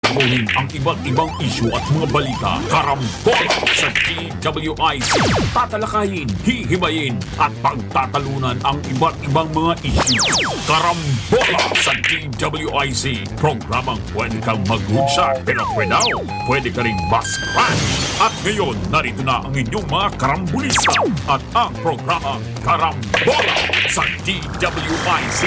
Tunin ang iba't ibang isyu at mga balita. Karambola sa DWIC. Tatalakayin, hihimayin at pagtatalunan ang iba't ibang mga isyu. Karambola sa DWIC. Programang pwede kang mag-good pero now, pwede ka rin mas-crash. At ngayon, narito na ang inyong mga karambulista at ang programang Karambola sa DWIC.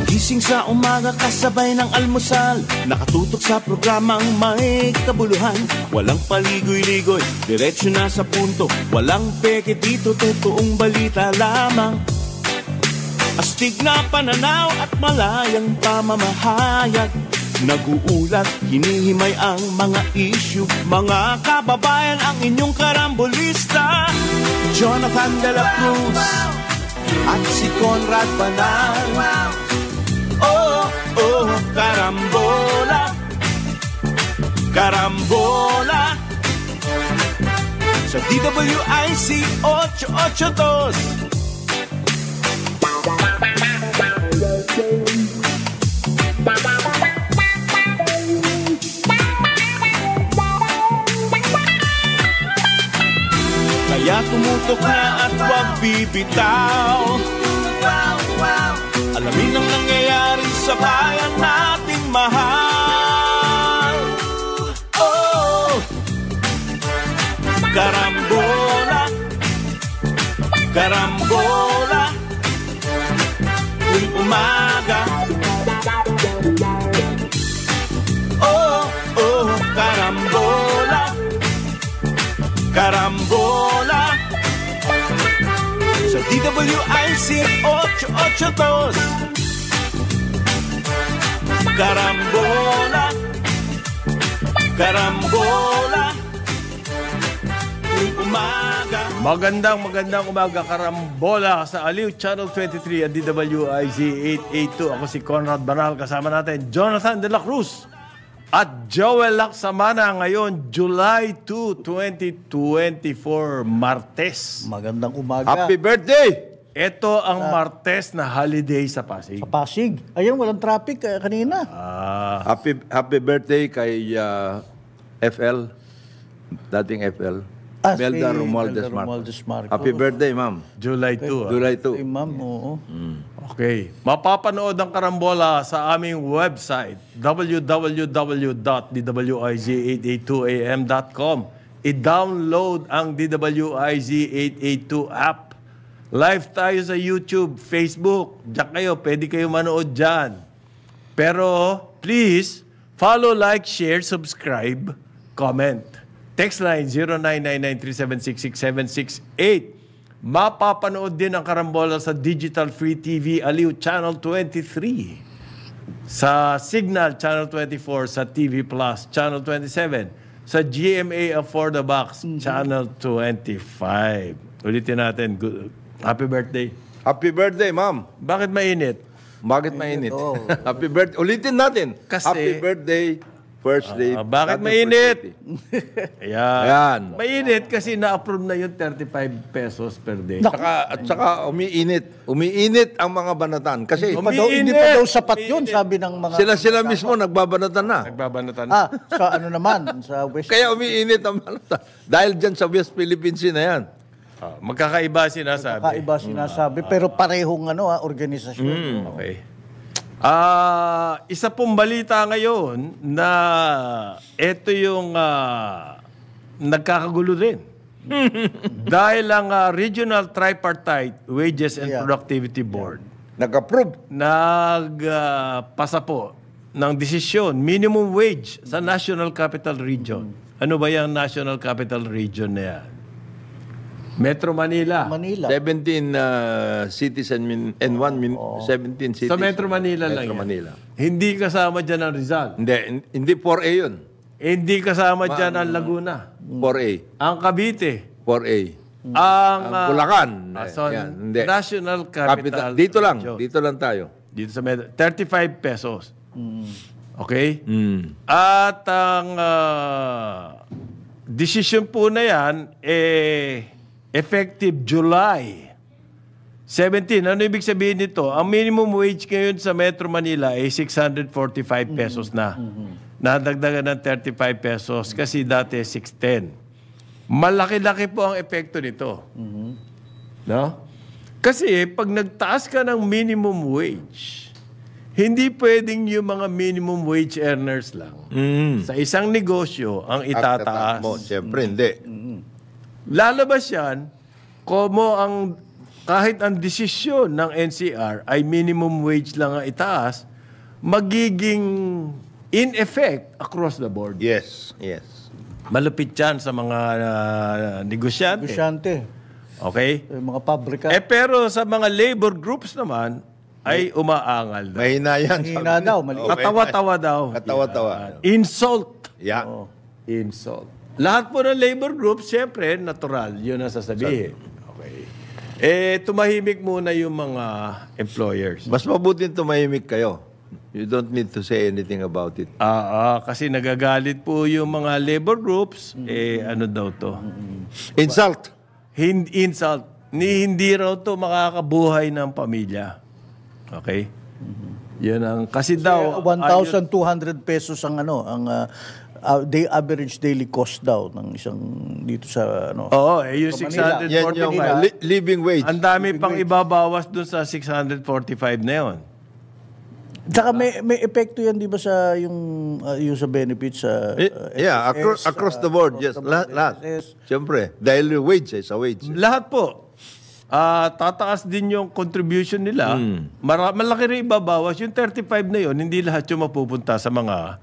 Gising sa umaga kasabay ng almusal, nakatutok sa programang may kabuluhan. Walang paligoy-ligoy, diretso na sa punto. Walang peke dito, totoong balita lamang. Astig na pananaw at malayang pamamahayag. Naguulat, hinihimay ang mga issue. Mga kababayan, ang inyong karambolista Jonathan de la Cruz at si Conrad Banal. Oh, oh, karambola, karambola sa DWIC 882. Kaya tumutok na at huwag bibitaw. Alamin ang nangyayari sa bayan nating mahal. Oh, karambola, karambola, tuwing umaga. Oh, oh, karambola, karambola sa DWIC 882. Karambola, karambola, tuwing umaga. Magandang umaga, karambola sa Aliw Channel 23 at DWIC 882. Ako si Conrad Banal, kasama natin Jonathan de la Cruz at Joel Lacsamana. Ngayon, July 2, 2024, Martes. Magandang umaga. Happy birthday! Ito ang Martes na holiday sa Pasig. Sa Pasig. Ayun, walang traffic kanina. Happy birthday kay FL, dating FL. Melda Romualdez Marcos. Happy birthday, ma'am. July 2. July 2. Ma'am, oo. Okay. Mapapanood ang karambola sa aming website, www.dwiz882am.com. I-download ang DWIZ 882 app. Live tayo sa YouTube, Facebook. Diyan kayo, pwede kayo manood dyan. Pero, please, follow, like, share, subscribe, comment. Text line 099937666768. Mapapanood din ang karambola sa Digital Free TV Aliw Channel 23, sa Signal Channel 24, sa TV Plus Channel 27, sa GMA Afford the Box Channel 25. Ulitin natin. Happy birthday. Happy birthday, ma'am. Bakit mainit? Bakit mainit? Happy birthday. Ulitin natin. Kasi, happy birthday, first day. Bakit mainit? Ayan. Mainit kasi na-approve na yung 35 pesos per day. At saka umiinit. Umiinit ang mga banatan. Kasi Hindi pa daw sapat yun, sabi ng mga... sila mismo nagbabanatan na. Nagbabanatan. Sa ano naman, sa West... Kaya umiinit ang banatan. Dahil dyan sa West Philippines na yan. Magkakaiba sinasabi. Kakaiba sinasabi, pero parehong organisasyon. Okay. Isa pong balita ngayon na ito yung nagkakagulo din. Dahil ang Regional Tripartite Wages and Productivity Board Nag-approve. nagpasa po ng desisyon, minimum wage sa National Capital Region. Ano ba yung National Capital Region na yan? Metro Manila. 17 cities and 17 cities. Sa Metro Manila lang yan. Manila. Hindi kasama dyan ang Rizal. Hindi 4A yun. Hindi kasama dyan ang Laguna. 4A. Ang Cavite. 4A. Ang Bulacan. Quezon, Hindi. National Capital Dito lang. Region. Dito lang tayo. Dito sa 35 pesos. Okay? At ang decision po na yan, effective July 17. Ano ibig sabihin nito? Ang minimum wage ngayon sa Metro Manila ay 645 pesos na. Nadagdagan ng 35 pesos kasi dati 610. Malaki-laki po ang epekto nito. No? Kasi pag nagtaas ka ng minimum wage, hindi pwedeng yung mga minimum wage earners lang sa isang negosyo ang itataas. Mo, siyempre, hindi. Lalabas yan, kahit ang desisyon ng NCR ay minimum wage lang ang itaas, magiging in effect across the board. Yes. Malupit yan sa mga negosyante. Negosyante. Okay? Yung mga pabrika. Pero sa mga labor groups naman, ay umaangal daw. Mahina yan. Hina daw, mali. Katawa-tawa daw. Katawa-tawa. Insult. Yeah. Insult. Lahat po ng labor groups, siyempre, natural. Yun ang sasabihin. Okay. Tumahimik muna yung mga employers. Mas mabuti tumahimik kayo. You don't need to say anything about it. Kasi nagagalit po yung mga labor groups. Ano daw to? Insult. Insult. Hindi raw to makakabuhay ng pamilya. Okay? Yun ang, kasi daw... 1,200 pesos ang average daily cost daw ng isang dito sa Oo, yung Manila. 645. Yan yung living wage. Ang dami pang ibabawas dun sa 645 na yun. Tsaka may epekto yan, di ba, sa yung sa benefits sa Yeah, SSS, across the board. Yes, lahat. SSS. Siyempre, dahil wage sa wage. Lahat po. Tataas din yung contribution nila. Malaki rin ibabawas. Yung 35 na yun, hindi lahat yung mapupunta sa mga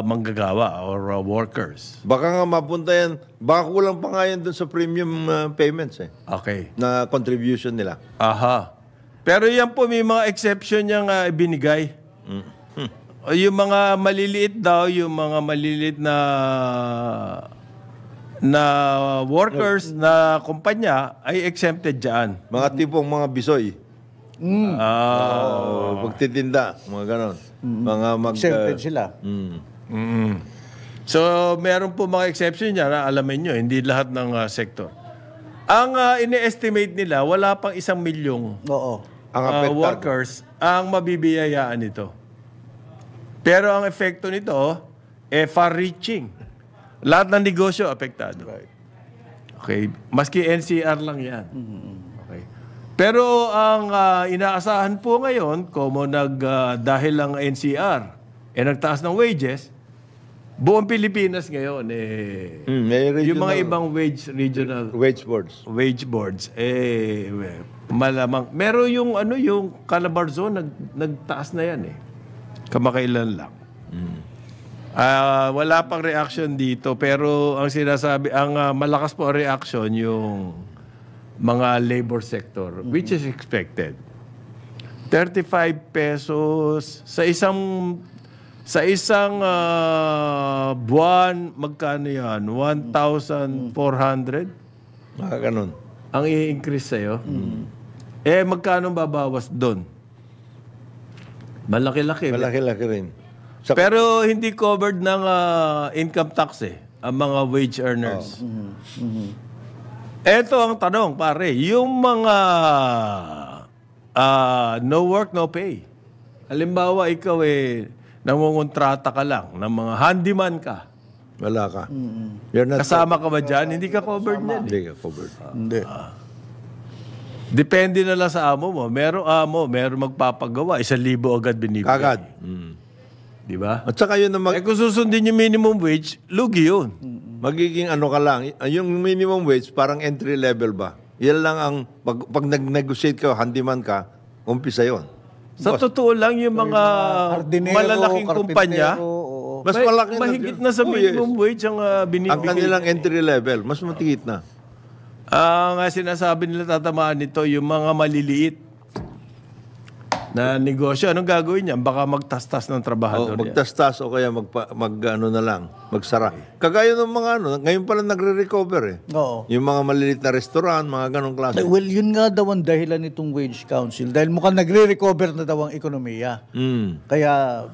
manggagawa or workers. Baka nga mapunta yan, baka kulang pa nga yan dun sa premium payments Okay. na contribution nila. Aha. Pero yan po, may mga exception niyang ibinigay. Yung mga maliliit daw, yung mga maliliit na workers na kumpanya ay exempted dyan. Mga tipong mga bisoy. Magtitinda, mga ganon. Mga Exempted sila. So, meron po mga exception niya na alamin nyo, hindi lahat ng sektor. Ang ini-estimate nila, wala pang 1 milyong Oo. Ang apektado. workers ang mabibiyayaan nito. Pero ang epekto nito, far-reaching. Lahat ng negosyo apektado. Okay. Maski NCR lang yan. Okay. Pero ang inaasahan po ngayon, dahil lang NCR, nagtaas ng wages, buong Pilipinas ngayon, yung mga ibang regional wage boards. wage boards, malamang. Meron yung Calabarzon, nagtaas na yan kamakailan lang. Wala pang reaction dito, pero ang sinasabi, ang malakas po ang reaction yung mga labor sector, which is expected. 35 pesos sa isang buwan, magkano yan? 1,400 Mga ganon. ang i-increase sa'yo. Magkano babawas doon? Malaki-laki. Malaki-laki rin. Pero hindi covered ng income tax ang mga wage earners. Ito ang tanong, pare. Yung mga no work, no pay. Halimbawa, ikaw nangungontrata ka lang ng mga handyman ka. Wala ka. You're not Kasama ka ba dyan? Hindi ka covered niyan. Hindi ka covered. Hindi. Depende na lang sa amo mo. Merong magpapagawa. 1,000 agad binibigay. Kagad. Di ba? At saka yun na Kung susundin yung minimum wage, lugi yun. magiging ano ka lang. Yung minimum wage, parang entry level ba? Yan lang ang, pag nag-negotiate ka, handyman ka, umpisa yon. Sa totoo lang, yung mga hardinero, malalaking kumpanya, karpintero, oo. Mas malaki na- mahigit na sa Oh, minimum yes. wage ang binibigay. Ang kanilang entry level, mas matigit na. Ang sinasabi nila tatamaan nito, yung mga maliliit. na negosyo. Anong gagawin niya? Baka magtastas ng trabahador niya. Magtastas o kaya magsara. Kagaya ng mga ngayon pala nagre-recover eh. Oo. Yung mga maliliit na restaurant, mga ganong klase. Well, yun nga daw ang dahilan nitong wage council. Dahil mukhang nagre-recover na daw ang ekonomiya. Kaya,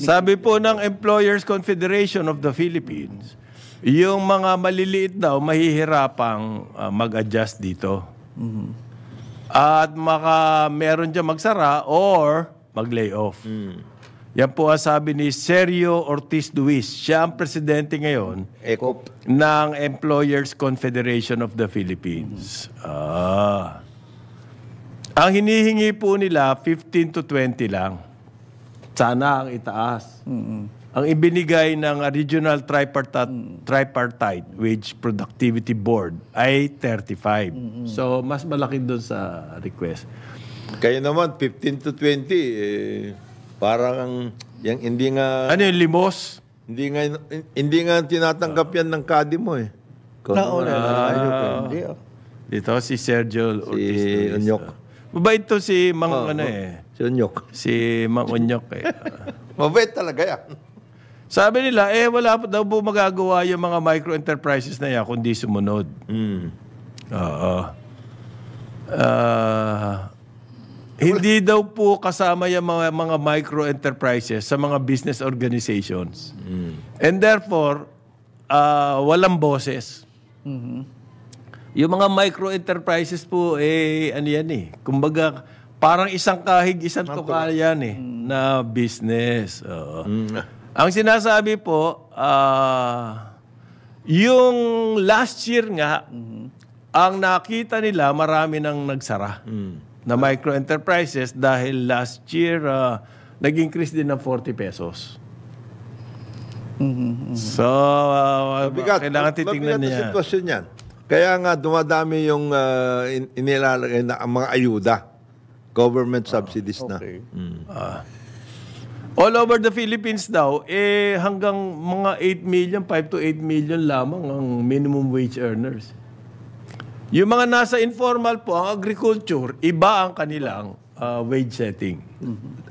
Sabi po ng Employers Confederation of the Philippines, yung mga maliliit daw mahihirapang mag-adjust dito. At meron dyan magsara or mag-lay off. Yan po ang sabi ni Sergio Ortiz Duis. Siya ang presidente ngayon Ecop. ng Employers Confederation of the Philippines. Ang hinihingi po nila, 15 to 20 lang. Sana ang itaas. Ang ibinigay ng Regional Tripartite Wage Productivity Board ay 35. So, mas malaki doon sa request. Kaya naman, 15 to 20, parang hindi nga... Ano yung limos? Hindi nga tinatanggap yan ng kadi mo eh. Dito si Sergio Ortiz. Si Onyok. Mabait to si Mang Si Onyok. Si Mang Onyok eh. Mabait talaga yan. Sabi nila, wala pa daw po magagawa yung mga micro-enterprises na yan kundi sumunod. Oo. Hindi daw po kasama yung mga micro-enterprises sa mga business organizations. And therefore, walang boses. Yung mga micro-enterprises po, ano yan eh. Kumbaga, parang isang kahig, isang tukal yan eh, na business. Oo. Ang sinasabi po, yung last year nga, ang nakita nila, marami nang nagsara na micro-enterprises dahil last year, nag-increase din ng 40 pesos. So, kailangan titignan niya. Mabigat na sitwasyon yan. Kaya nga, dumadami yung inilalagay na ang mga ayuda. Government subsidies na. All over the Philippines daw, hanggang mga 8 million, 5 to 8 million lamang ang minimum wage earners. Yung mga nasa informal po, ang agriculture, iba ang kanilang wage setting.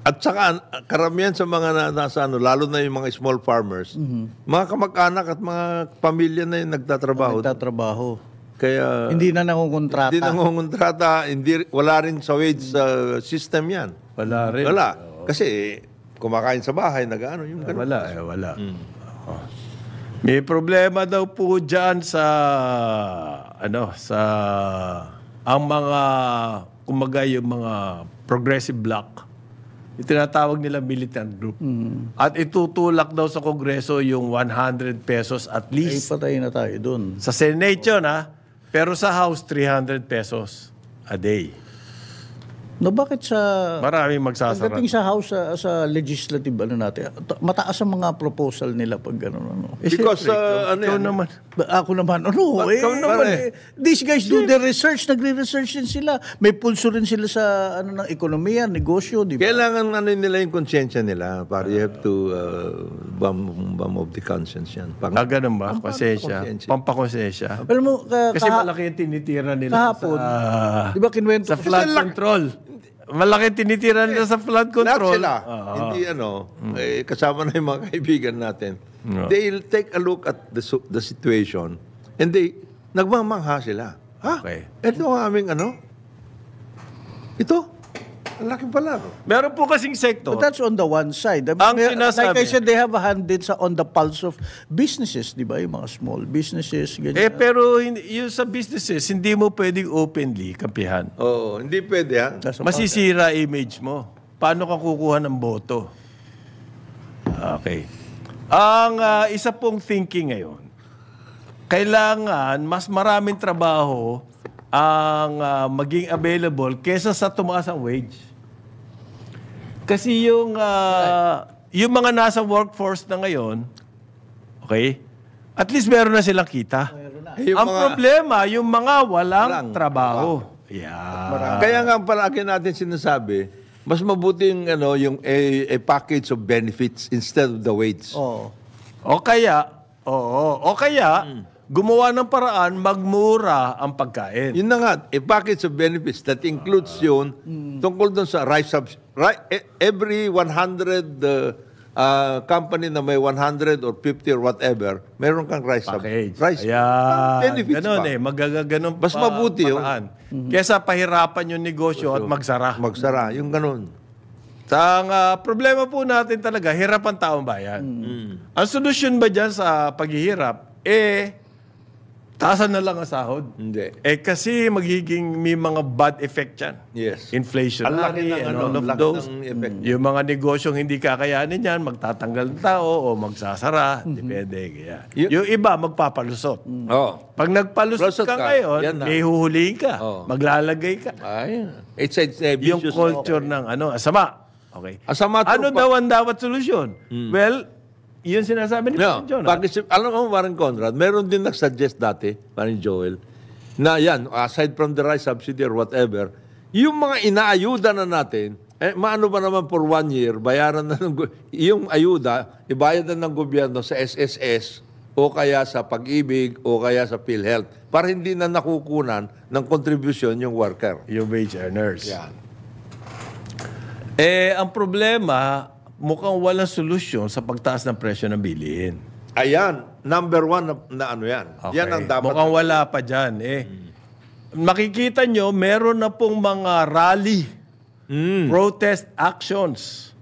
At saka, karamihan sa mga nasa lalo na yung mga small farmers, mga kamag-anak at mga pamilya na yung nagtatrabaho. Kaya, hindi na nangungontrata. Wala rin sa wage system yan. Wala rin. Wala. Kasi, kumakain sa bahay, nag-ano yung ganun. Wala. May problema daw po dyan sa ang mga yung mga progressive bloc. Itinatawag nila militant group. At itutulak daw sa Kongreso yung 100 pesos at least. Patay na tayo dun. Sa Senate yun, pero sa House, 300 pesos a day. No, bakit sa... Maraming magsasara. Pagdating sa House, sa legislative, natin, mataas ang mga proposal nila pag gano'n. Because, ikaw naman. Ako naman, these guys do their research, nagre-research din sila. May pulso rin sila sa ng ekonomiya, negosyo, di ba? Kailangan nila yung konsensya nila. Para you have to bomb of the conscience yan. Ganun ba? Konsensya. Pampakonsensya. Alam mo, Kasi malaki yung tinitira nila kahapon, sa... di ba kinwento? Sa flood control. Malaki tinitira nila sa flood control. Lahat sila. Hindi kasama na yung mga kaibigan natin. They'll take a look at the situation and nagmamangha sila. Okay. Ito ang aming Ito. Ang laki pala. Meron po kasing sector. But that's on the one side. Ang sinasabi. Like I said, they have a hand din on the pulse of businesses, di ba? Yung mga small businesses, ganyan. Pero yung sa businesses, hindi mo pwedeng openly kampihan. Oo, hindi pwede Masisira image mo. Paano ka kukuha ng boto? Okay. Ang isa pong thinking ngayon, kailangan mas maraming trabaho ang maging available kesa sa tumaas ang wage. Kasi yung mga nasa workforce na ngayon, okay, at least meron na silang kita. Ang problema, yung mga walang trabaho. Yeah. Kaya nga palagi natin sinasabi, mas mabuti yung a package of benefits instead of the wage. Oo. O kaya, gumawa ng paraan, magmura ang pagkain. Yun na nga, a package of benefits that includes yun tungkol dun sa rice every 100 company na may 100 or 50 or whatever, meron kang rice Package. rice Ayan. benefits Ganon pa. Magaganon Mas mabuti yun. paraan. Kesa pahirapan yung negosyo at magsara. Magsara, yung ganun. Ang problema po natin talaga, hirap ang taong bayan. Ang solusyon ba dyan sa paghihirap, taasan na lang ang sahod. Hindi. Kasi magiging may mga bad effect yan. Yes. Inflationary and all of laki those. ng effect. Yung mga negosyong hindi kakayanin yan, magtatanggal ng tao o magsasara. Depende. Kaya. Yung iba, magpapalusot. Oh. Pag nagpalusot Lusot ka ka, ngayon, yan na. may huhulihin ka. Oh. Maglalagay ka. Ay, it's a Yung vicious culture ng asama. Okay. Asama Ano to, daw ang dapat solusyon? Well, yun sinasabi ni No, John. alam mo, Warren Conrad, meron din nag-suggest dati, parang Joel, na yan, aside from the rice subsidy or whatever, yung mga inaayuda na natin, maano ba naman for 1 year, bayaran na yung ayuda, ibayad na ng gobyerno sa SSS o kaya sa Pag-ibig o kaya sa PhilHealth para hindi na nakukunan ng contribution yung worker. Yung wage earners. Yan. Ang problema, mukhang walang solusyon sa pagtaas ng presyo ng bilihin. Ayan, number 1 na ano yan. Okay. Yan ang dapat. Mukhang wala pa dyan. Makikita nyo, meron na pong mga rally, protest actions.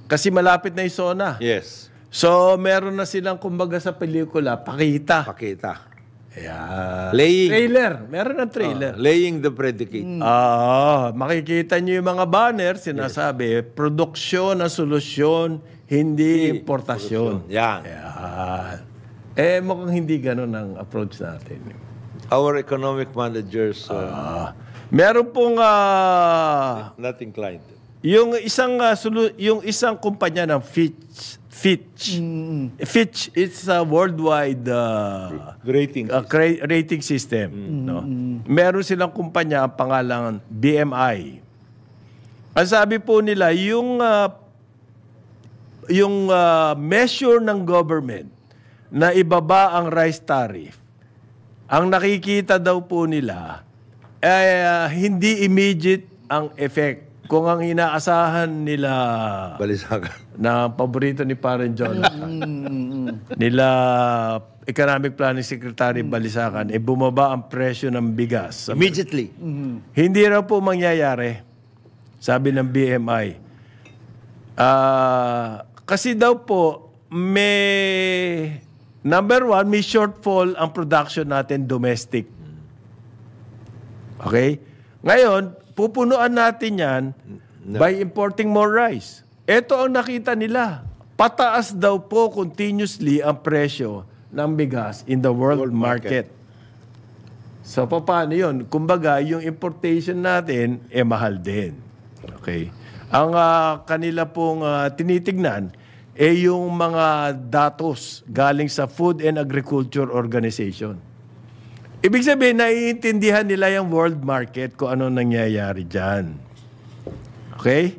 Kasi malapit na yung SONA. Yes, So, meron na silang, kumbaga sa pelikula, pakita. pakita. Ayan. Laying. Trailer. Meron ng trailer. Laying the predicate. Makikita nyo yung mga banner, sinasabi, produksyon na solusyon, hindi importasyon. Yan. Ayan. Mukhang hindi ganun ang approach natin. Our economic managers Meron pong, not inclined. yung isang kumpanya ng Fitch. Fitch is a worldwide Rating. rating system. No? Meron silang kumpanya, ang pangalan BMI. Ang sabi po nila, yung measure ng government na ibaba ang rice tariff, ang nakikita daw po nila, hindi immediate ang effect. Kung ang inaasahan nila Balisagan. na paborito ni Parang Jonathan, nila Economic Planning Secretary Balisacan, bumaba ang presyo ng bigas. Immediately. Hindi raw po mangyayari, sabi ng BMI. Kasi daw po, number 1, may shortfall ang production natin domestic. Okay? Ngayon, pupunuan natin yan by importing more rice. Ito ang nakita nila. Pataas daw po continuously ang presyo ng bigas in the world market. So, paano yun? Kumbaga, yung importation natin, mahal din. Okay? Ang kanila pong tinitignan, yung mga datos galing sa Food and Agriculture Organization. Ibig sabihin, naiintindihan nila yung world market kung ano nangyayari dyan. Okay?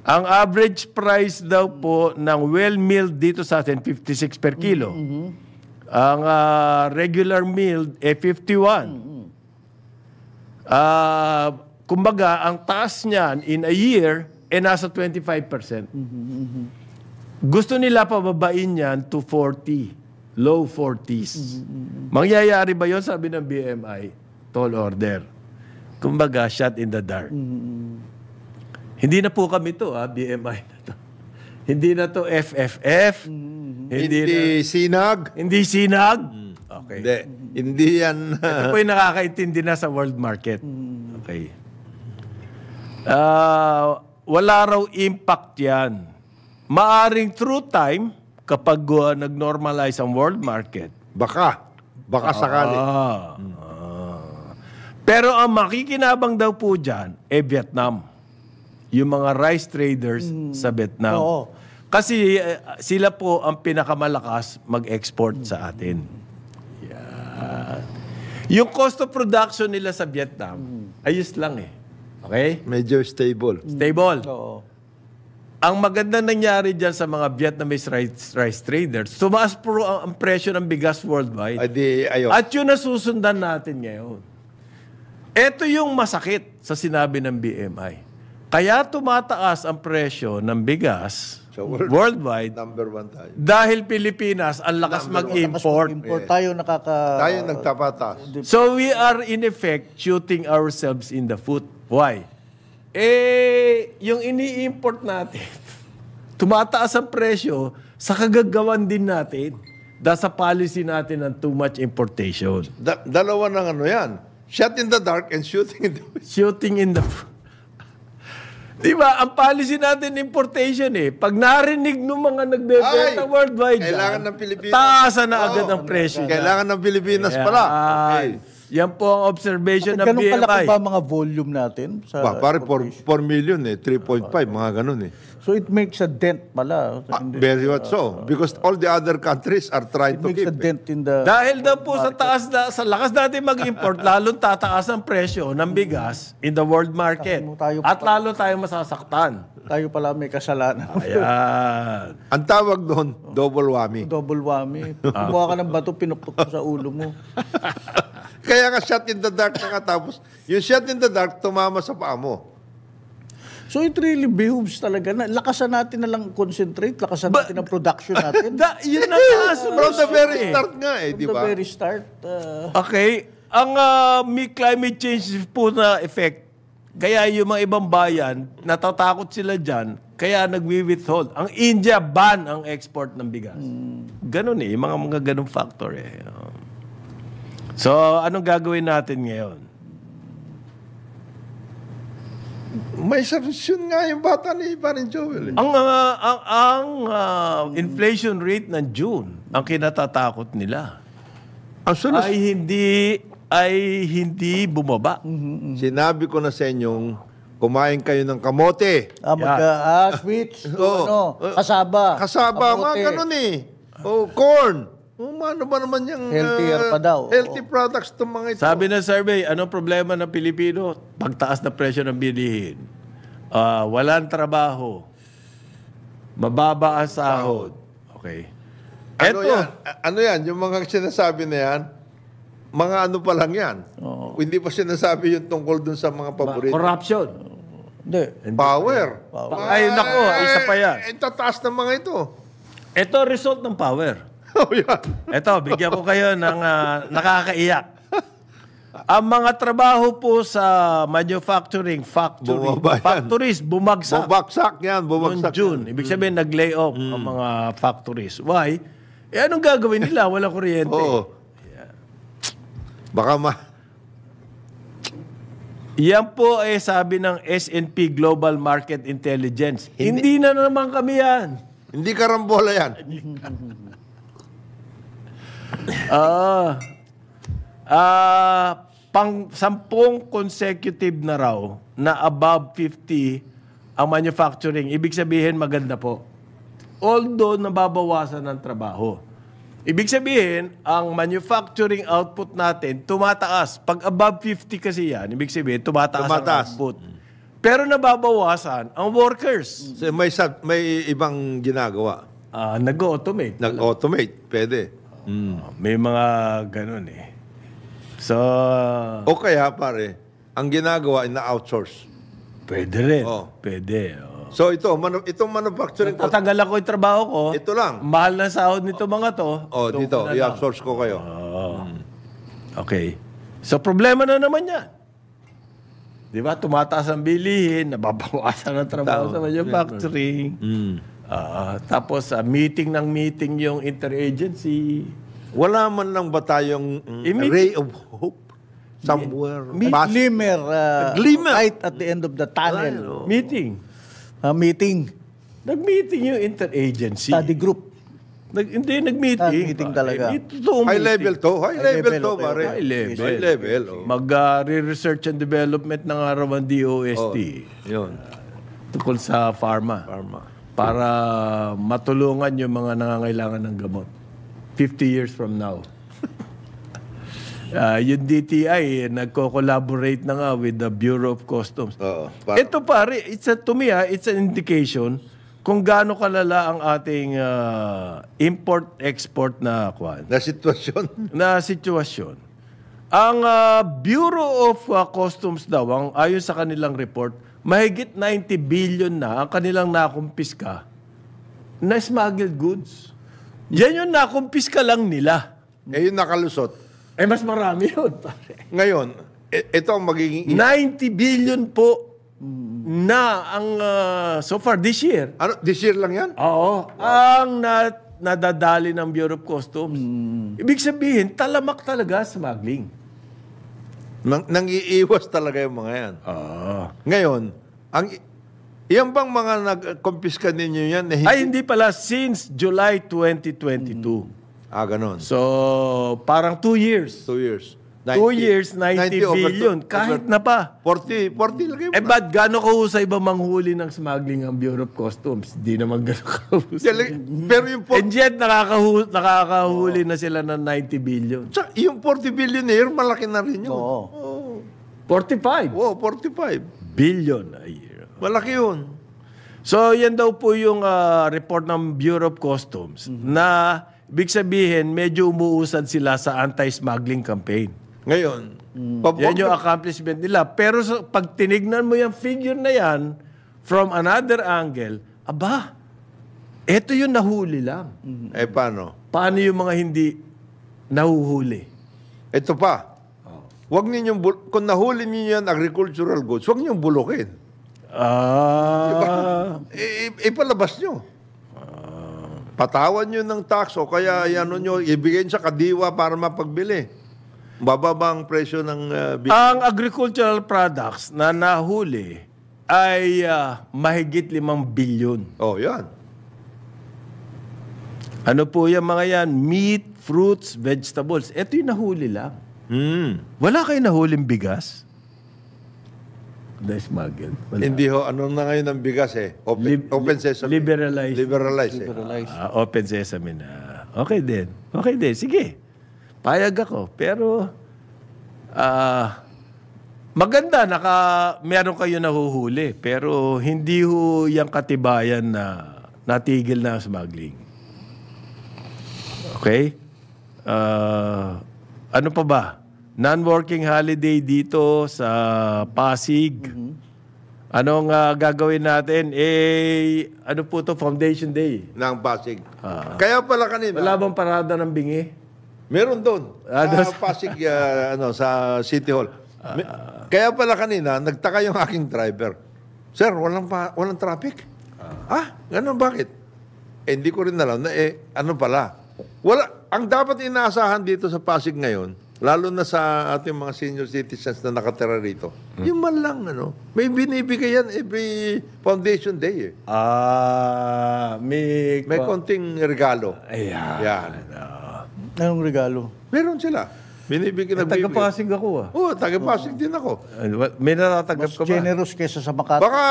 Ang average price daw po ng well-milled dito sa atin, 56 per kilo. Ang regular milled, 51. Kumbaga, ang taas niyan in a year, nasa 25%. Gusto nila pababain yan to 40. Low 40s. Mangyayari ba yun? Sabi ng BMI, tall order. Kumbaga, shot in the dark. Hindi na po kami to, BMI na to. Hindi na to FFF. Hindi sinag. Hindi sinag. Okay. Hindi yan. Ito po yung nakakaintindi na sa world market. Okay. Wala raw impact yan. Maaring through time, kapag nag-normalize ang world market. Baka sakali. Pero ang makikinabang daw po dyan, Vietnam. Yung mga rice traders sa Vietnam. Oo. Kasi sila po ang pinakamalakas mag-export sa atin. Yan. Yung cost of production nila sa Vietnam, ayos lang eh. Okay? Medyo stable. Stable. Oo. ang magandang nangyari dyan sa mga Vietnamese rice traders, tumaas po ang presyo ng bigas worldwide. Ay di, ayun. At yun na susundan natin ngayon. Ito yung masakit sa sinabi ng BMI. Kaya tumataas ang presyo ng bigas So, worldwide Number 1 tayo. dahil Pilipinas ang lakas mag-import. Import tayo Tayo nagtapatas. So we are in effect shooting ourselves in the foot. Why? Yung ini-import natin, tumataas ang presyo sa kagagawan din natin dahil sa policy natin ng too much importation. Dalawa ng ano yan. Shot in the dark and shooting in the... Shooting in the... Di ba? Ang policy natin importation Pag narinig ng mga nagbebenta Ay, worldwide kailangan dyan, ng Pilipinas. taasan na agad ang presyo. Kailangan ng Pilipinas pala. Okay. Yan po ang observation ng Ganun kalaki BMI. ba mga volume natin? Sa Pare, 4 million 3.5, mga ganun So it makes a dent pala. Very much so. Because all the other countries are trying It to makes a keep. dent in the... Dahil daw po sa taas sa lakas natin mag-import, lalong tataas ang presyo ng bigas in the world market. At lalo tayo masasaktan. Tayo pala may kasalanan. Ayan. Ang tawag doon, double whammy. Double whammy. Kumuha ka ng bato, pinuktok mo sa ulo mo. Kaya nga shot in the dark nakatapos. Yung shot in the dark, tumama sa paa mo. So it really behooves talaga na lakasan natin na lang concentrate, lakasan natin ang production natin. Yun na nga. From the very start nga di From the ba? very start. Okay. Ang may climate change po na effect, kaya yung mga ibang bayan, natatakot sila dyan, kaya nagwi-withhold. Ang India, ban ang export ng bigas. Ganon yung mga ganong factor So, anong gagawin natin ngayon? May solusyon nga yung bata ni Parin Joel. Ang inflation rate ng June, ang kinatatakot nila, Ang solusyon, ay hindi bumaba. sinabi ko na sa inyong kumain kayo ng kamote. Sweets, kasaba. Kasaba, kamote. mga ganun corn. Ano ba naman yung... Healthier pa daw. Healthy products itong mga ito. Sabi ng survey, anong problema ng Pilipino? Pagtaas na presyo ng bilihin. Walang trabaho. Mababa ang sahod. Okay. Ano yan? Yung mga sinasabi na yan, mga ano pa lang yan. Hindi pa sinasabi yung tungkol dun sa mga paborito. Corruption. Hindi. Power. Ay, nako, isa pa yan. Tataas ng mga ito. Ito result ng power. Oh, yan. Ito, bigyan ko kayo ng nakakaiyak. Ang mga trabaho po sa manufacturing Bumaba yan. factories, bumagsak. Bumagsak yan. Noong Bumagsak. June. Ibig sabihin, nag-lay off ang mga factories. Why? Anong gagawin nila? Walang kuryente. Oo. Baka Yan po ay sabi ng S&P Global Market Intelligence. Hindi na naman kami yan. Hindi karambola yan. Pang 10 consecutive na raw na above 50 ang manufacturing. Ibig sabihin maganda po. Although nababawasan ng trabaho. Ibig sabihin, ang manufacturing output natin tumataas. Pag above 50 kasi yan, ibig sabihin tumataas. Ang output. Pero nababawasan ang workers. So, may ibang ginagawa. Nag-automate. Nag-automate. Pwede. May mga ganun So, O kaya, pare, ang ginagawa ay na-outsource. pwede rin. Oh. Pwede. So, itong manufacturing ko, Tatagal ako yung trabaho ko. ito lang. Mahal na sahod nito mga to. Dito, i-outsource ko kayo. Okay. So, problema na naman yan. Di ba? Tumataas ang bilihin, nababawasan ang trabaho sa manufacturing. Tapos, meeting yung interagency. Wala man lang ba tayong ray of hope somewhere? Glimmer. Glimmer. Right at the end of the tunnel. Meeting. Meeting. Nag-meeting yung interagency. Study group. Nag-meeting. Meeting talaga. High level to. High level to, okay. pare. High level. High level. Mag-research and development ng araw ng DOST. Yun. Tungkol sa pharma. Para matulungan yung mga nangangailangan ng gamot. 50 years from now. Yung DTI, nagko-collaborate na nga with the Bureau of Customs. Oo. Ito pare, to me, it's an indication kung gaano kalala ang ating import-export na Na sitwasyon. sitwasyon. Ang Bureau of Customs daw, ayon sa kanilang report, mahigit 90 billion na ang kanilang nakumpiska na smuggled goods. Yan yung nakumpiska lang nila. Yung nakalusot. Mas marami yun, pare. Ngayon, ito ang magiging... 90 billion po na ang so far this year. Ano, this year lang yan? Oo. Ang nadadali ng Bureau of Customs. Ibig sabihin, talamak talaga smuggling. Nang-iiwas talaga yung mga yan. Ngayon, yan bang mga nag-confisca ninyo yan? Hindi pala. Since July 2022. Ganon. So, parang 2 years. 2 years. 2 years, 90 billion. Kahit na pa. 40 lagay mo na. Ba't gano'n kahusay ba manghuli ng smuggling ang Bureau of Customs? Di naman gano'n kahusay. Pero yung And yet, nakakahuli na sila ng 90 billion. yung 40 billion a year, malaki na rin yun. Oo. 45 45. billion a year. Malaki yun. So, yan daw po yung report ng Bureau of Customs na ibig sabihin, medyo umuusad sila sa anti-smuggling campaign. Ngayon, Yan yung accomplishment nila. Pero pag tinignan mo yung figure na yan from another angle, eto yung nahuli lang. paano? Paano yung mga hindi nahuhuli? Ito pa. Wag ninyong kung nahuli niyo yan agricultural goods, wag ninyong bulukin. Ipalabas nyo. Patawan nyo ng tax o kaya nyo, ibigay sa kadiwa para mapagbili. Bababa ang presyo ng Ang agricultural products na nahuli ay mahigit 5 billion. yan. Ano po yung mga yan? Meat, fruits, vegetables. Ito yung nahuli lang. Wala kayo nahuling bigas? Smuggled. Hindi ano na ngayon ang bigas Open sesame. Liberalize. Liberalize. Open sesame na. Okay din. Sige. Payag ako. Pero, maganda, meron kayo nahuhuli. Pero, hindi ho yung katibayan na natigil na smuggling. Okay? Ano pa ba? Non-working holiday dito sa Pasig. Anong gagawin natin? Ano po to? Foundation Day. Ng Pasig. Kaya pala kanina. Wala bang parada ng bingi? Meron doon. Pasig, sa City Hall. Kaya pala kanina, nagtaka yung aking driver. Sir, walang traffic? Ganun, bakit? Hindi ko rin alam na, ano pala? Ang dapat inaasahan dito sa Pasig ngayon, lalo na sa ating mga senior citizens na nakatira rito, yung man lang, may binibigay yan every Foundation Day. May konting regalo. Ayan. Yan. Anong regalo? Meron sila. Nagbibigay. Taga-Pasig ako taga-Pasig din ako. May natatanggap Mas ka ba? generous kaysa sa Makati. Baka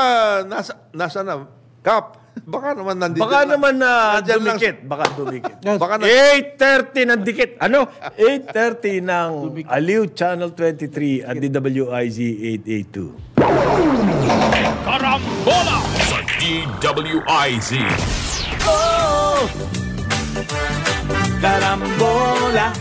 nasa na, Kap, baka naman nandito. Baka naman na Nandyan lang. dumikit. Baka dumikit. Baka 8:30 ng dikit. 8:30 ng Aliw Channel 23 at DWIZ 882. Karambola sa DWIZ. Karambola.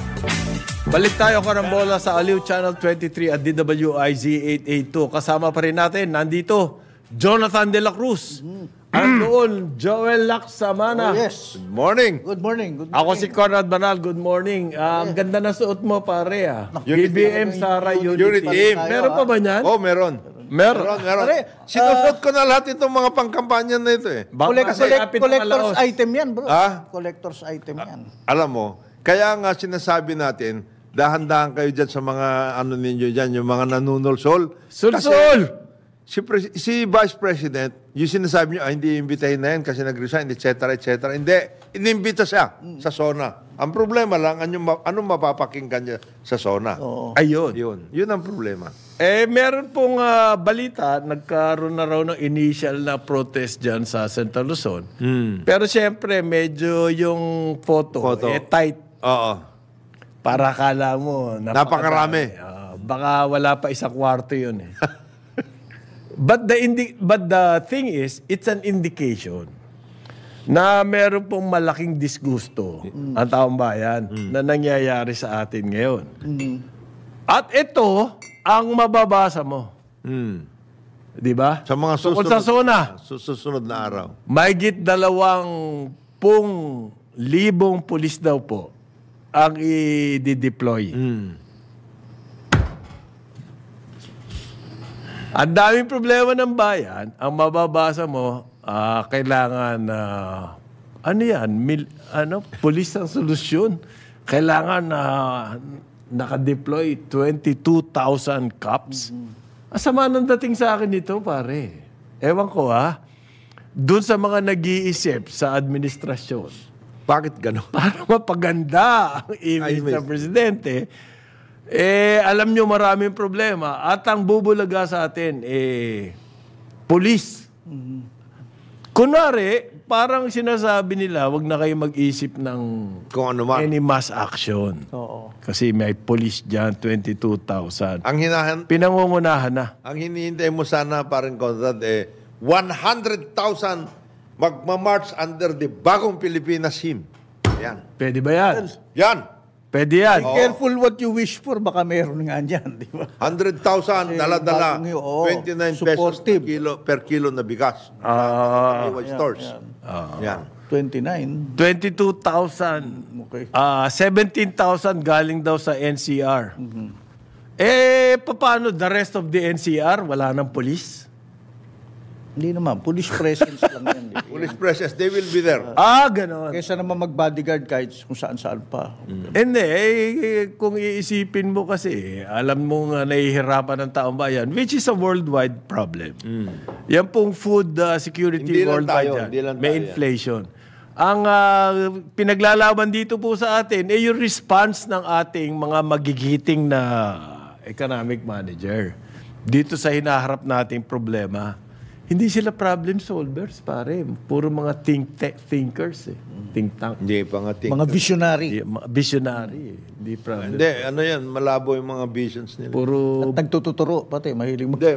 Balik tayo, Karambola, sa Aliw Channel 23 at DWIZ 882. Kasama pa rin natin, nandito, Jonathan De La Cruz. At doon, Joel Lacsamana. Yes. Good morning. Good morning. Ako si Conrad Banal, good morning. Ang ganda na suot mo, pare. BBM Sara Unity. Team. Meron pa ba niyan? Meron. Meron. Pare, Sinusot ko na lahat itong mga pangkampanya na ito Collector's item yan, bro. Collector's item yan. Alam mo, kaya nga sinasabi natin, dahan-dahan kayo dyan sa mga ninyo dyan, yung mga nanunulsol. Sulsol! Si Vice President, yung sinasabi niyo, hindi imbitahin na yan kasi nag-resign, etc. Hindi, inimbita siya sa SONA. Ang problema lang, anong mapapakinggan niya sa SONA? Ayun. Yun ang problema. Meron pong balita, nagkaroon na raw ng initial na protest dyan sa Central Luzon. Pero siyempre, medyo yung photo. Tight. Oo. Para akala mo, Napakarami. Baka wala pa isang kwarto yun But the thing is, it's an indication na meron pong malaking disgusto ang taong bayan na nangyayari sa atin ngayon. At ito ang mababasa mo. Di ba? Sa mga Tungkol sa SONA, susunod na araw. mahigit 20,000 pulis daw po ang i-deploy. Ang daming problema ng bayan, ang mababasa mo, kailangan pulis ang solusyon. Kailangan naka-deploy 22,000 cops. Asama nang dating sa akin ito, pare. Ewan ko doon sa mga nag-iisip sa administrasyon, Bakit gano'n? para mapaganda ang image ng presidente, alam nyo maraming problema. At ang bubulaga sa atin, police. Kunwari, parang sinasabi nila, wag na kayo mag-isip ng Kung ano man. any mass action. Oo. Kasi may police dyan, 22,000. Ang Pinangungunahan na. ang hinihintay mo sana, parang Conrad, 100,000 magmamarch under the bagong Pilipinas hymn. Yan. Pwede ba yan? Yan. Pwede yan. Careful what you wish for, baka meron nga dyan, di ba? 100,000, dala-dala. bagong yun, oo. 29 pesos Supportive. per kilo na bigas. Stores. Yan. 29. 22,000. Okay. 17,000 galing daw sa NCR. Paano the rest of the NCR? Wala nang police? Hindi naman, police presence lang yan. Di ba? Police presence, they will be there. Ganon. Kesa naman mag-bodyguard kahit kung saan-saan pa. Hindi, kung iisipin mo kasi, alam mo nga nahihirapan ng taong bayan, which is a worldwide problem. Yan pong food security Hindi lang worldwide tayo, yan. hindi lang May tayo yan. inflation. Ang pinaglalaban dito po sa atin, yung response ng ating mga magigiting na economic manager dito sa hinaharap nating problema. Hindi sila problem solvers, pare. Puro mga thinkers. Think tank. Hindi pa nga Mga visionary. Visionary. Hindi problem. Hindi, ano yan, malabo yung mga visions nila. Puro, At nagtututuro, pati, mahilig mo. Hindi,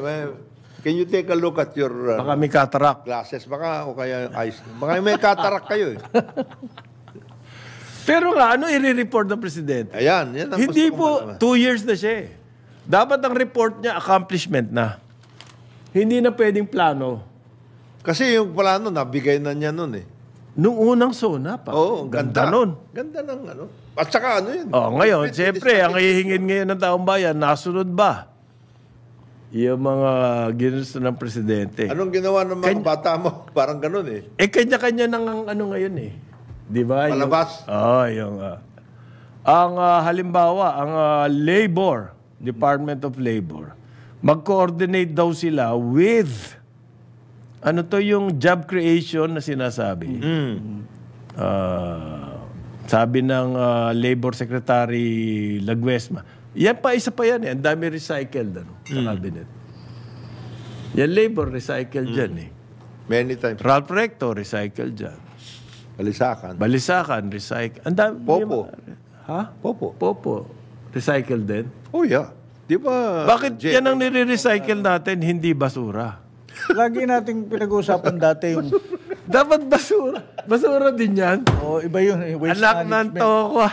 can you take a look at your baka may cataract. glasses? Baka, o kaya eyes. Baka may cataract kayo. Pero nga, ano i-report ng presidente? Ayan, yan ang Hindi gusto ko po, 2 years na siya. Dapat ang report niya, accomplishment na. Hindi na pwedeng plano. Kasi yung plano, nabigay na niya nun Nung unang SONA pa. Oo, ganda nun. Ganda ng ano. At saka ano yun. Ngayon, siyempre, ang hihingin ngayon ng taong bayan, nasunod ba? Yung mga ginusto ng presidente. Anong ginawa ng mga bata mo? Parang ganun Kanya-kanya ng ano ngayon Di ba? Palabas? Ang halimbawa, ang Labor, Department of Labor, mag-coordinate daw sila with yung job creation na sinasabi. Sabi ng Labor Secretary Laguesma. Yan pa, isa pa yan Ang dami recycled sa cabinet. Yan labor recycled dyan Many times. Ralph Recto recycled dyan. Balisakan recycled. Ang dami. Popo. Popo. Recycled din. Oh, yeah. Di ba? Bakit yan ang nire-recycle natin, hindi basura? Lagi nating pinag-uusapan dati yung, Dapat basura. Basura din yan. iba yun, waste Anak ng management. toko.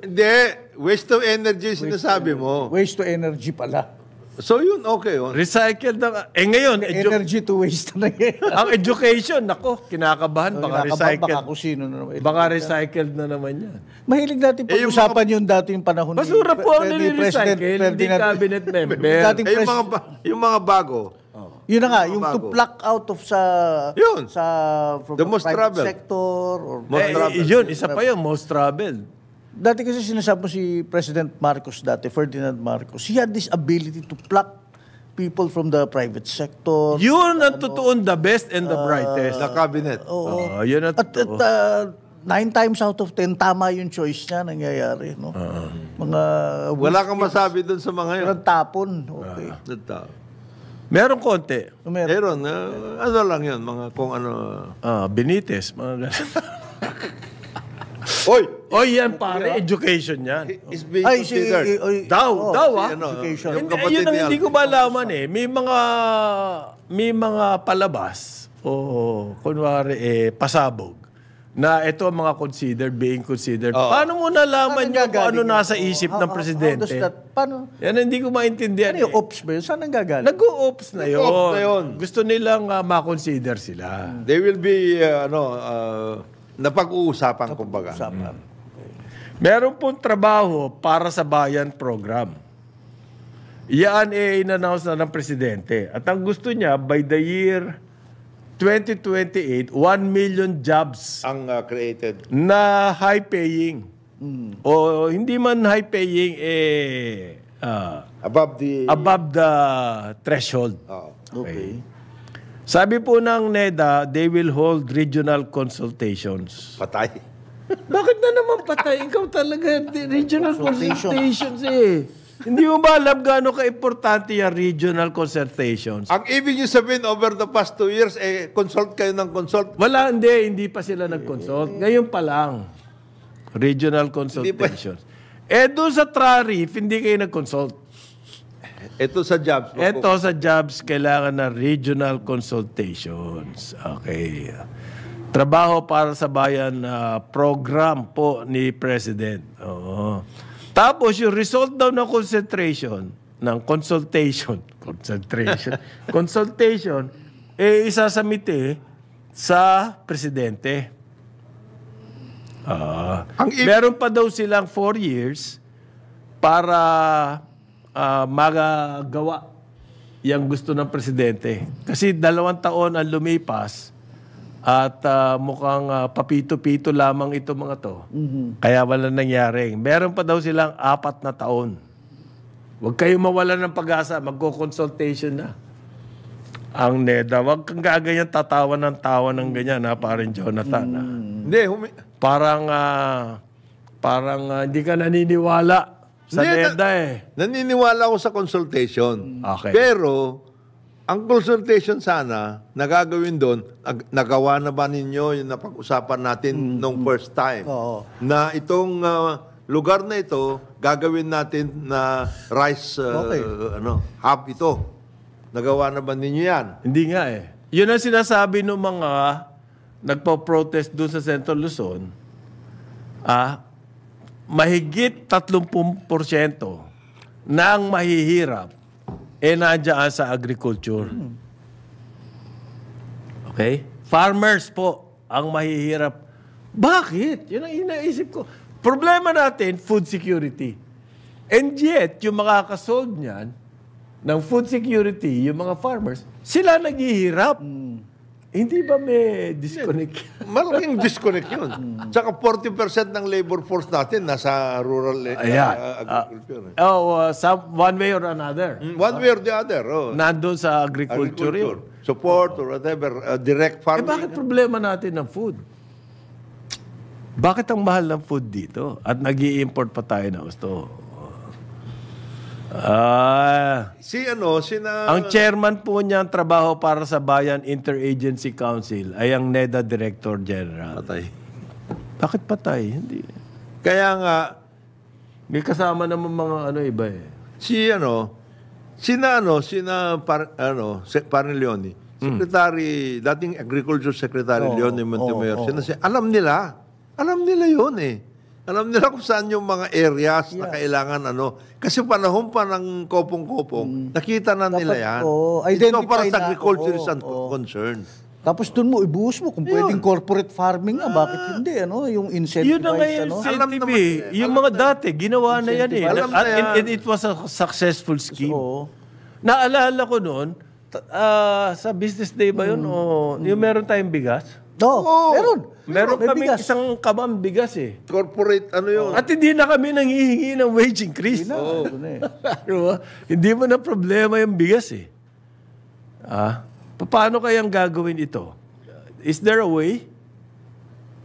Hindi. Waste of energy sinasabi mo. Waste to energy pala. So yun, okay. Recycled na. Ngayon, Energy to waste na yan. ang education, kinakabahan. Baka Baka recycled. kung sino na naman. Baka recycled na naman yan. Mahilig natin pag-usapan yung dati yung panahon Basura po ang ni nire-recycle, hindi cabinet member. Dating Yung mga bago. yun na nga, yung to pluck out of Yun. from The the most private traveled. sector. Or, Yun, isa pa yun, most traveled. dati kasi sinasabi mo si President Marcos dati, Ferdinand Marcos, he had this ability to pluck people from the private sector. Yun ang totoon the best and the brightest. Sa cabinet. Oo. Yun ang At totoo. 9 times out of 10, tama yung choice niya nangyayari. No? Mga Wala kang masabi dun sa mga yun. walang tapon. Okay. Meron konti. Meron. Ano lang yun, mga kung ano. Benitez, mga ganun. Oy! Yan pare, education yan. Is being Ay, considered. Daw, education. Yung Ayun kapatid ang ni hindi ko malaman May mga palabas o kunwari pasabog na ito ang mga being considered. Paano mo nalaman Saan yung kung ano nanggagaling nasa yan? isip How ng does presidente? paano? Yan hindi ko maintindihan. Ano yung ops ba yun? Saan nanggagaling? Nag-o-ops na yun. Nag-o-ops na yun. Gusto nilang ma-consider sila. They will be, napag-uusapan, kumbaga. Usapan. Meron pong trabaho para sa bayan program. Yan in-announce na ng presidente. At ang gusto niya, by the year 2028, 1 million jobs Ang created. na high-paying. O hindi man high-paying, Above the... above the threshold. Okay. Sabi po ng NEDA, they will hold regional consultations. Patay. Bakit na naman patay? Ikaw talaga, regional consultations Hindi mo ba alam gaano ka-importante yung regional consultations? Ang ibig niyo sabihin, over the past 2 years, consult kayo ng consult. Wala, hindi pa sila nag-consult. Ngayon pa lang, regional consultations. Doon sa TRARIF, hindi kayo nag-consult. Ito sa jobs. Ito sa jobs, kailangan ng regional consultations. Okay. Trabaho para sa bayan program po ni President. Oo. Tapos yung result daw ng consultation, isasamite sa presidente. Meron pa daw silang 4 years para magagawa yung gusto ng presidente. Kasi 2 taon ang lumipas at mukhang papito-pito lamang ito mga to. Kaya wala nangyari. Meron pa daw silang 4 na taon. Huwag kayo mawalan ng pag-asa. Magko-consultation na. Ang NEDA, huwag kang gaganyan tatawa ng ganyan, parin Jonathan. Hindi, Parang hindi ka naniniwala sa NEDA naniniwala ako sa consultation. Okay. Pero, ang consultation sana, nagagawin doon, nagawa na ba ninyo yung napag-usapan natin nung first time? Oo. Na itong lugar na ito, gagawin natin na rice hub ito. Nagawa na ba ninyo yan? Hindi nga Yun ang sinasabi ng mga nagpo-protest doon sa Central Luzon. Mahigit 30% na ang mahihirap nandiyan sa agriculture. Okay? Farmers po ang mahihirap. Bakit? Yun ang inaisip ko. Problema natin, food security. And yet, yung makakasolve niyan, ng food security, yung mga farmers, sila naghihirap. Hindi ba may disconnect? Malaking disconnect yun. Tsaka 40% ng labor force natin nasa rural agriculture. One way or another. One way or the other. Nandun sa agriculture yun. Support or whatever, direct farming. Bakit problema natin ng food? Bakit ang mahal ng food dito? At nag-i-import pa tayo ng gusto. Ang chairman po niyang trabaho para sa Bayan Interagency Council ay ang NEDA Director General. Patay. Bakit patay? Hindi. Kaya nga, may kasama naman mga iba Parang Leone, Secretary, dating Agriculture Secretary Leone Montemayor, alam nila yun Alam nila kung saan yung mga areas na kailangan Kasi panahon pa ng kopong-kopong, nakita na nila yan. Ito para sa agriculture is concerned. Tapos doon mo, ibuhos mo kung pwedeng corporate farming nga. Bakit hindi? Yung incentive. Yun na nga yung incentive Yung mga dati, ginawa na yan And it was a successful scheme. Naalala ko noon, sa business day ba yun? Yung meron tayong bigas? Meron kami isang kabang bigas Corporate, yun? At hindi na kami nanghihingi ng wage increase. Hindi mo na problema yung bigas paano kayang gagawin ito? Is there a way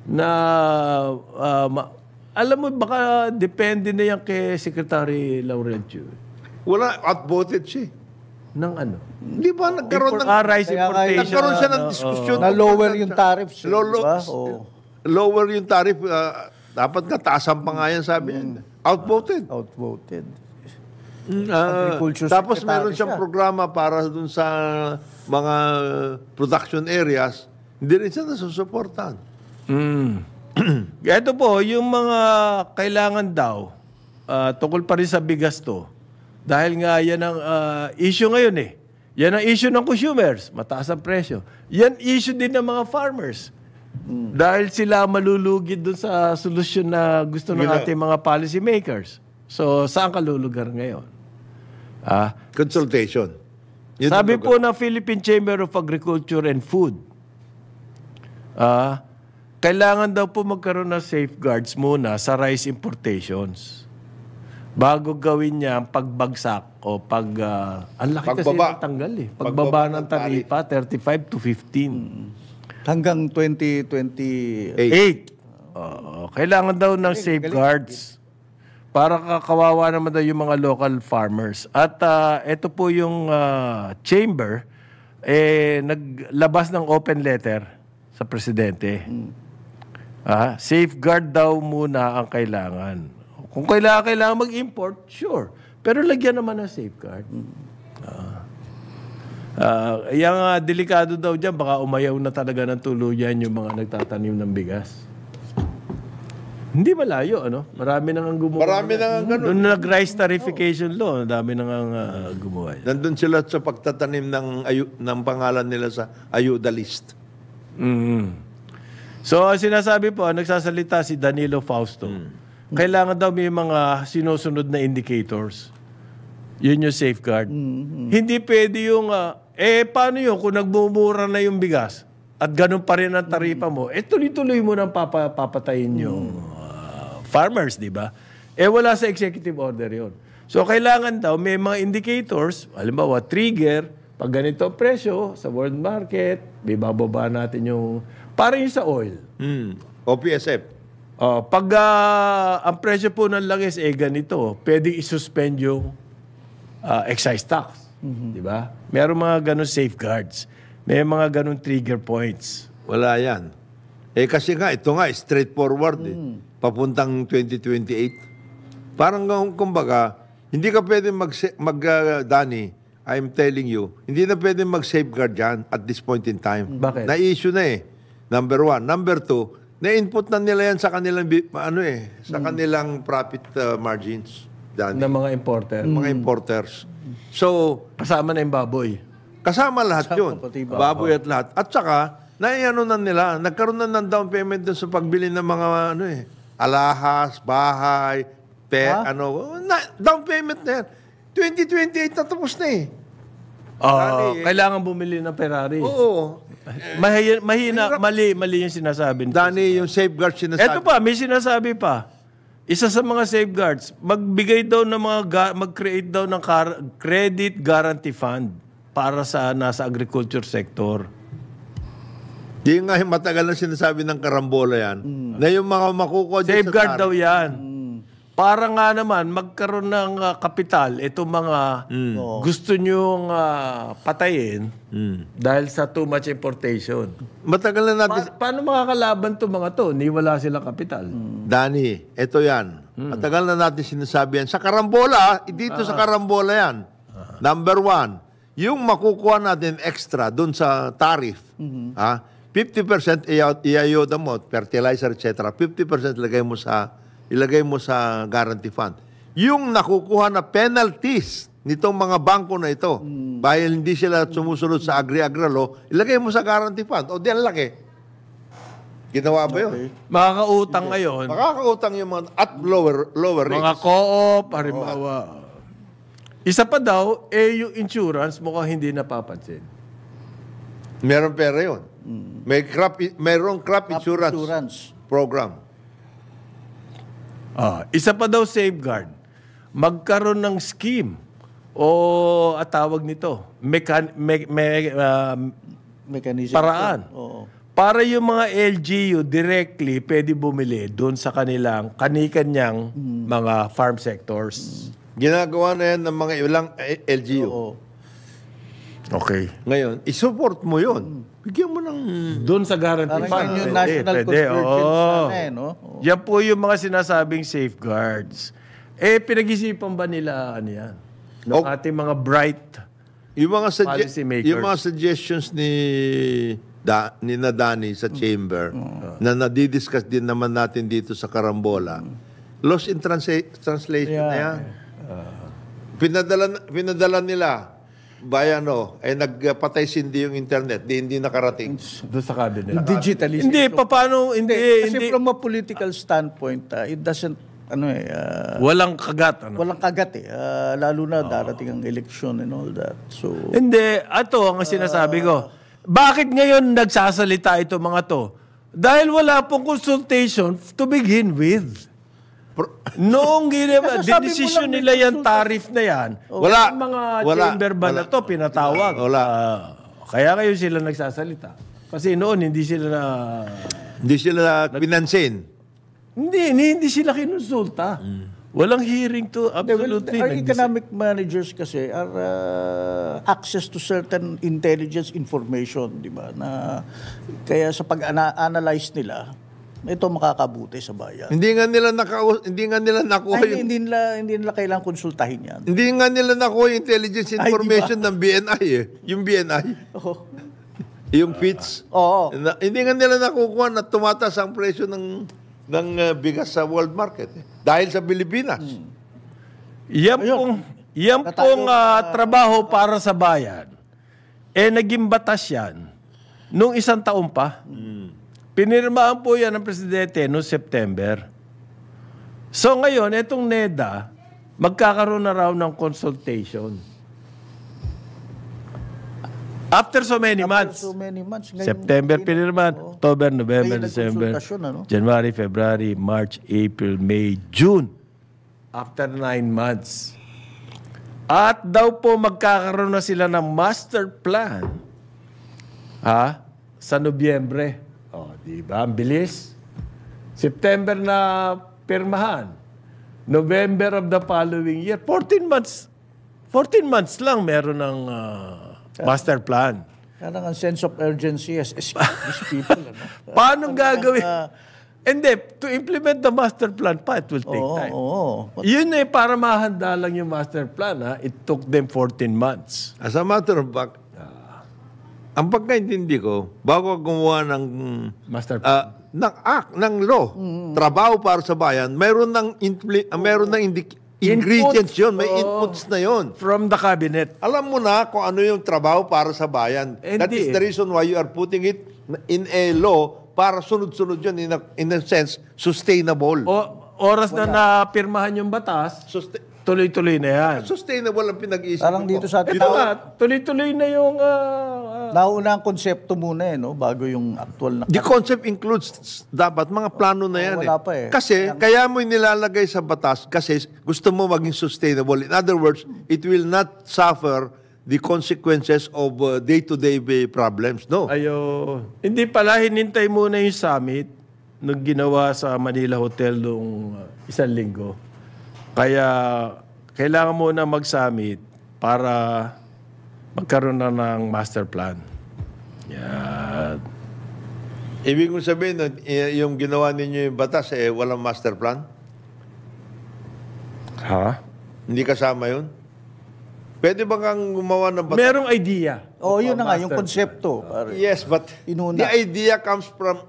na, alam mo, baka depende na yan kay Secretary Laurencio. Wala, outvoted siya. Ng Di ba nagkaroon rice importation. Nagkaroon siya ng diskusyon. Na lower yung tariffs. Lower yung tariff. Dapat nga, taasan pa nga yan, sabi niya. Outvoted. Agriculture Tapos Secretary meron siyang siya. programa para dun sa mga production areas, hindi rin siya nasusuportahan. Ito po, yung mga kailangan daw, tungkol pa rin sa bigas to, dahil nga yan ang issue ngayon eh. Yan ang issue ng consumers, mataas ang presyo. Yan issue din ng mga farmers. Dahil sila malulugi dun sa solusyon na gusto ng ating mga policy makers. So, saan ka lulugar ngayon? Consultation. Yun Sabi ang po ng Philippine Chamber of Agriculture and Food, kailangan daw po magkaroon ng safeguards muna sa rice importations bago gawin niya ang pagbagsak o ang laki kasi Pagbaba. ng tanggal eh. Pagbaba Pagbaba ng ng taripa, 35 to 15. Hanggang 2028. 8. Kailangan daw ng safeguards para kawawa naman daw yung mga local farmers. At ito po yung chamber, naglabas ng open letter sa presidente. Safeguard daw muna ang kailangan. Kung kailangan mag-import, sure. Pero lagyan naman ng safeguard. Yung delikado daw dyan, baka umayaw na talaga ng tuluyan yung mga nagtatanim ng bigas. Hindi malayo, ano? Marami nang gumawa. Marami nang ganun. Noong nag-rice tarification law, dami nang gumawa. Nandun sila sa pagtatanim ng pangalan nila sa ayuda list. So, sinasabi po, nagsasalita si Danilo Fausto. Kailangan daw may mga sinusunod na indicators. Yun yung safeguard. Hindi pwede yung, paano yun kung nagbumura na yung bigas at ganun pa rin ang taripa mo, tuloy-tuloy mo nang papatayin yung farmers, di ba? Wala sa executive order yun. So, kailangan daw may mga indicators, halimbawa, trigger, pag ganito ang presyo sa world market, may bababa natin yung, parang yung sa oil. OPSF. Pag ang presyo po ng langis ganito, pwedeng isuspend yung excise tax. Di ba? Meron mga ganun safeguards. May mga ganun trigger points. Wala yan. Kasi nga, ito nga, straightforward papuntang 2028. Parang kumbaga, hindi ka pwede Dani, I'm telling you, hindi na pwede mag-safeguard yan at this point in time. Bakit? Na-issue na Number 1. Number 2, na-input na nila yan sa kanilang, sa kanilang profit margins. Dani. Ng mga importer. Mga importers. So, Kasama na yung baboy. kasama lahat yun. pati Baboy at lahat. At saka, naiano na nila, nagkaroon na ng down payment dun sa pagbili ng mga alahas, bahay, down payment na yan. 2028 na tapos na Kailangan bumili ng Ferrari. Oo. Mali yung sinasabi. Dani, yung safeguard sinasabi. Ito pa, may sinasabi pa. Isa sa mga safeguards, mag-create daw ng credit guarantee fund para sa nasa agriculture sector. Di nga matagal na sinasabi ng karambola yan, na yung mga makukuha dyan Safeguard sa daw yan. Para nga naman, magkaroon ng kapital, itong mga gusto nyong patayin dahil sa too much importation. Matagal na natin. Paano makakalaban itong mga to? Ni wala silang kapital. Dani, ito yan. Matagal na natin sinasabi yan. Sa karambola, dito sa karambola yan. Number 1, yung makukuha natin extra dun sa tariff, 50% iayuda mo, fertilizer, etc. 50% ilagay mo sa guarantee fund. Yung nakukuha na penalties nitong mga bangko na ito, dahil hindi sila sumusunod sa agri-agri law, ilagay mo sa guarantee fund. O di, ang laki. Ginawa ba yun? Makakautang ngayon, Makakautang yung mga at lower rates. mga co-op, halimbawa. Isa pa daw, yung insurance mukhang hindi napapansin. Meron pera yun. Mayroong crop insurance program. Isa pa daw safeguard, magkaroon ng scheme o tawag nito, Mechanism. paraan. Oo. Para yung mga LGU directly pwede bumili doon sa kani-kanyang mga farm sectors. Ginagawa na yan ng mga ilang LGU. Oo. Okay. Ngayon, isupport mo yun. Bigyan mo ng... Doon sa guarantee Parang fund. yun yung Pwede, national pwede. convergence Oo. no? Yan po yung mga sinasabing safeguards. Pinag-isipan ba nila ano yan? ng ating mga bright Yung mga, policy makers. yung mga suggestions ni na Danny sa chamber na nadidiscuss din naman natin dito sa Karambola, lost in translation na yan. Pinadala nila nagpatay sindi yung internet, hindi nakarating. doon sa cabinet. Digitally. Hindi, paano, Kasi hindi. from a political standpoint, it doesn't, Walang kagat. walang kagat eh. Lalo na darating ang eleksyon and all that. So, Hindi, ato ang sinasabi ko. Bakit ngayon nagsasalita ito mga to? Dahil wala pong consultation to begin with. Noong Nasasabi mo decision lang may nila yan, tariff na yan, Wala. yung mga Wala. chamber ba na to, pinatawag. Wala. Kaya ngayon sila nagsasalita. Kasi noon, hindi sila pinansin. hindi sila kinonsulta. Walang hearing to absolutely. our economic managers kasi are access to certain intelligence information, di ba? Na kaya sa pag-analyze nila, ito makakabuti sa bayan. Hindi nga nila nakuha yung Hindi nila kailangang konsultahin yan. hindi nga nila nakuha yung intelligence information ng BNI Yung BNI. Oo. Yung PITS. Oo. Hindi nga nila nakukuha na tumataas ang presyo ng bigas sa world market. Dahil sa Pilipinas. Yan pong trabaho para sa bayan, naging batas yan nung 1 taon pa. Pinirmahan po yan ng Presidente noong September. So ngayon, itong NEDA, magkakaroon na raw ng consultation. After so many months. Ngayon, September pinirmahan, October, November, Ngayon December, nagkonsultasyon, January, February, March, April, May, June. After 9 months. At daw po magkakaroon na sila ng master plan. Sa Nobyembre. Di ba? Ang bilis. September na pirmahan. November of the following year. 14 months. 14 months lang meron ng master plan. Parang ang sense of urgency as these people. Paano gagawin? Hindi, to implement the master plan pa, it will take time. Yun para mahanda lang yung master plan. It took them 14 months. As a matter of fact, ang pagkaintindi ko, bago gumawa ng Master plan. ng law, trabaho para sa bayan, meron ng ingredients yun, may inputs na yun. From the cabinet. Alam mo na kung ano yung trabaho para sa bayan. That Hindi is the reason why you are putting it in a law para sunod-sunod yun in a sense, sustainable. Oras na napirmahan yung batas, tuloy-tuloy na yan. Sustainable ang pinag-iisip Parang mo. dito sa atin, Ito nga, tuloy-tuloy na yung... nauna ang konsepto muna bago yung actual na... The concept includes dapat mga plano na yan. Wala pa eh. Kasi kaya mo nilalagay sa batas kasi gusto mo maging sustainable. In other words, it will not suffer the consequences of day-to-day problems. No. Hindi pala, hinintay muna yung summit nung ginawa sa Manila Hotel noong 1 linggo. Kaya kailangan muna mag-summit para magkaroon na ng master plan. Yan. Ibig mo sabihin, yung ginawa ninyo yung batas, walang master plan? Hindi kasama yun? Pwede ba kang gumawa ng batas? Merong idea. yun na nga, yung konsepto. Yes, but Inuna. the idea comes from...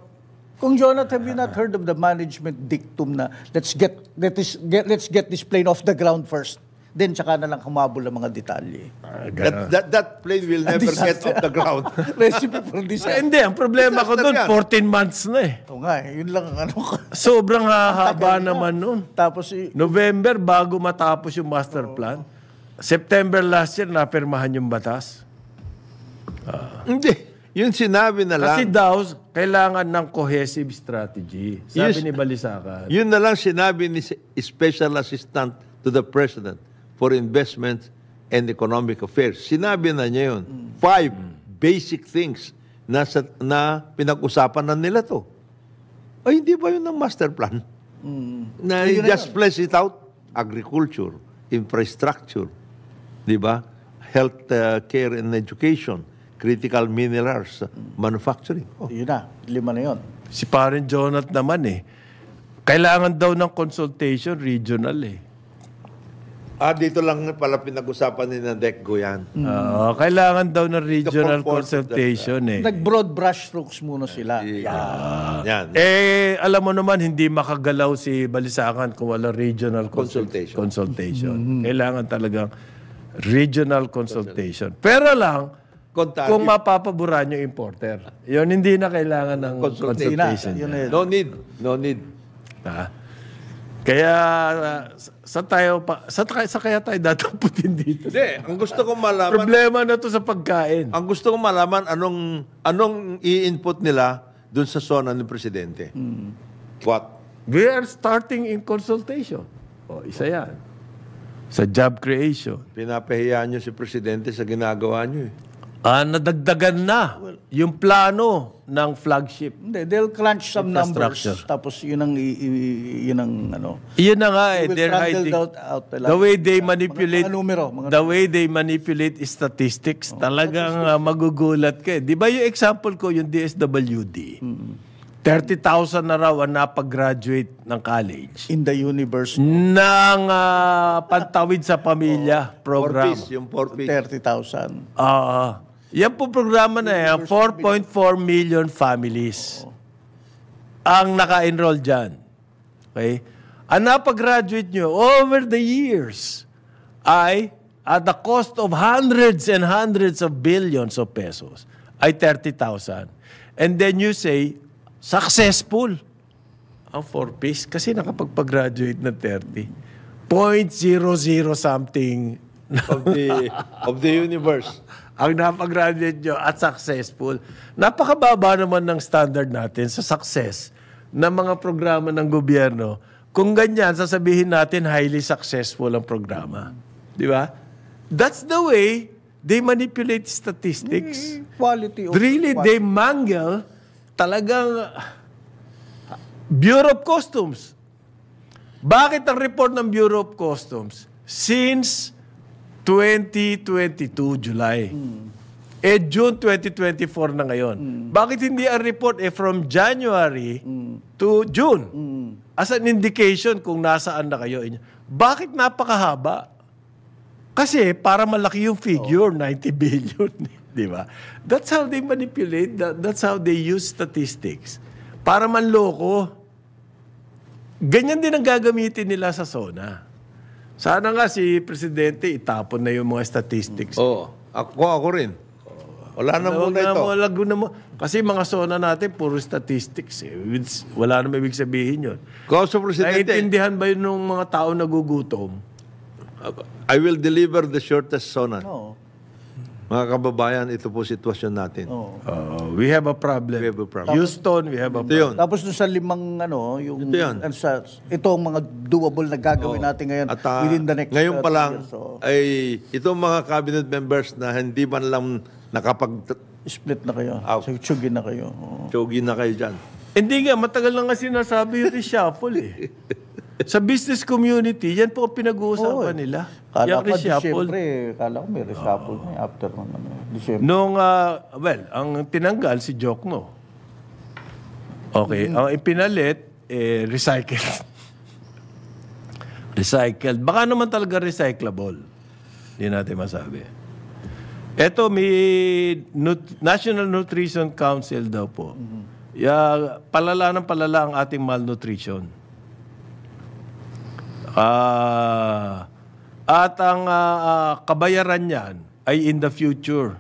Kung Jonathan, have you not heard of the management dictum na let's get this plane off the ground first? Then tsaka na lang humabol ang mga detalye. That plane will never get off the ground. Recipe for disaster. Hindi, ang problema ko doon, 14 months na Oo nga, yun lang ang Sobrang haba naman noon. Tapos, November, bago matapos yung master plan. September last year, napirmahan yung batas. Hindi. Yun sinabi na lang. Kasi daw, kailangan ng cohesive strategy. Sabi ni Balisacan. Yun na lang sinabi ni Special Assistant to the President for Investment and Economic Affairs. Sinabi na niya yun. 5 basic things na pinag-usapan na nila to. Ay, hindi ba yun ang master plan? Na just flesh it out. Agriculture, infrastructure, di ba? Health care and education, critical minerals, manufacturing. yun na, 5 na yun. Si Parin Jonat naman kailangan daw ng consultation regional Dito lang pala pinag-usapan ni Nadecco yan. Oo, kailangan daw ng regional The purpose of consultation eh. Nag-broad brushstrokes muna sila. Yan. Alam mo naman, hindi makagalaw si Balisacan kung walang regional consultation. Kailangan talagang regional consultation. Pero lang, kung mapapaboran yung importer. Yun, hindi na kailangan ng consultation. No need. No need. Ha? Kaya, sa kaya tayo datamputin dito? Hindi, ang gusto kong malaman, Problema na to sa pagkain. ang gusto kong malaman, anong i-input nila dun sa zona ng presidente. What? We are starting in consultation. O, isa yan. Sa job creation. Pinapahiya nyo si presidente sa ginagawa nyo eh. Nadagdagan na yung plano ng flagship. Hindi, they'll crunch some numbers. Infrastructure. Tapos yun ang ano. Iyon na nga eh. They will They're crundle hiding. out The way they manipulate, mga numero, the way they manipulate statistics, talagang magugulat ka eh. Di ba yung example ko, yung DSWD? 30,000 na raw ang napag-graduate ng college. in the universe, Ng Pantawid sa Pamilya program. Yung 4 piece. 30,000. Yan po programa na yan, 4.4 million families ang naka-enroll dyan. Okay? Ang napag-graduate nyo over the years ay at the cost of hundreds and hundreds of billions of pesos ay 30,000. And then you say, successful ang 4-piece kasi nakapagpag-graduate ng 30. 0.00 something of the universe. ang napag-graduate nyo at successful. Napakababa naman ng standard natin sa success ng mga programa ng gobyerno. Kung ganyan, sasabihin natin highly successful ang programa. Di ba? That's the way they manipulate statistics. Quality of Really, they mangle talagang Bureau of Customs. Bakit ang report ng Bureau of Customs? Since 2022, July. June 2024 na ngayon. Bakit hindi ang report from January to June? As an indication kung nasaan na kayo. Bakit napakahaba? Kasi para malaki yung figure, 90 billion. Di ba? That's how they manipulate. That's how they use statistics. Para manloko. Ganyan din ang gagamitin nila sa SONA. Sana nga si Presidente itapon na yung mga statistics. Oo. Ako rin. Wala na muna ito. Lago na mo. Kasi mga SONA natin, puro statistics. Eh. Wala na ibig sabihin yun. Kauso Presidente, Naiintindihan ba yun ng mga tao nagugutom? I will deliver the shortest sonan. Oo. Mga kababayan, ito po sitwasyon natin. We have a problem. We have a problem. Houston, we have a Ito problem. yun. Tapos dun sa limang yung Ito yan. ito ang mga doable na gagawin natin ngayon At within the next ngayon pa lang, years. So, ay itong mga cabinet members na hindi man lang split na kayo. Out. So, tsugin na kayo. Oo. nakapag-chogi na kayo dyan. Hindi nga, matagal na nga sinasabi yung reshuffle eh. Sa business community, yan po ang pinag-uusapan nila. Kala Yung ko, reshuffle. Disyembre, kala ko may reshuffle na after ng Disyembre. Nung, ang tinanggal si Jokno. Okay, ang ipinalit, recycled. Recycled. Baka naman talaga recyclable. Hindi natin masabi. Ito, may National Nutrition Council daw po. Palala ng palala ang ating malnutrition. At ang kabayaran niyan ay in the future.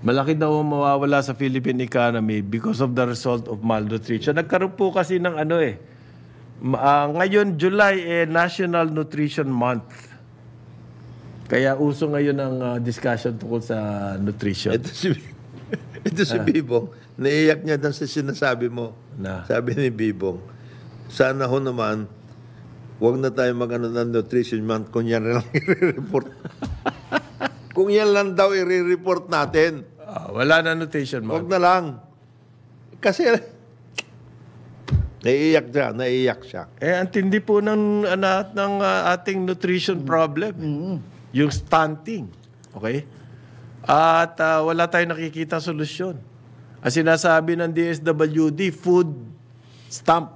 Malaki daw ang mawawala sa Philippine economy because of the result of malnutrition. Nagkaroon po kasi ng ngayon, July, National Nutrition Month. Kaya uso ngayon ang discussion tungkol sa nutrition. Ito si Bibong, naiyak niya doon sa sinasabi mo. Na? Sabi ni Bibong, sana ho naman, huwag na tayo mag-ano ng nutrition month kung yan lang i-report. Kung yan lang daw i-report natin. Wala na nutrition month. Huwag na lang. Kasi, naiiyak siya. Ang tindi po ng ating nutrition problem. Yung stunting. Okay? At wala tayong nakikita solusyon. Ang sinasabi ng DSWD, food stamp.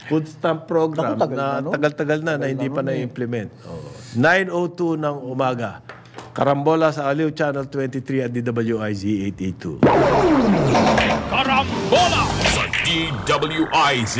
food stamp program Naku, tagal na na, no? tagal-tagal na hindi pa na-implement. 9:02 ng umaga. Karambola sa Aliw Channel 23 at DWIZ 882. Karambola sa DWIZ.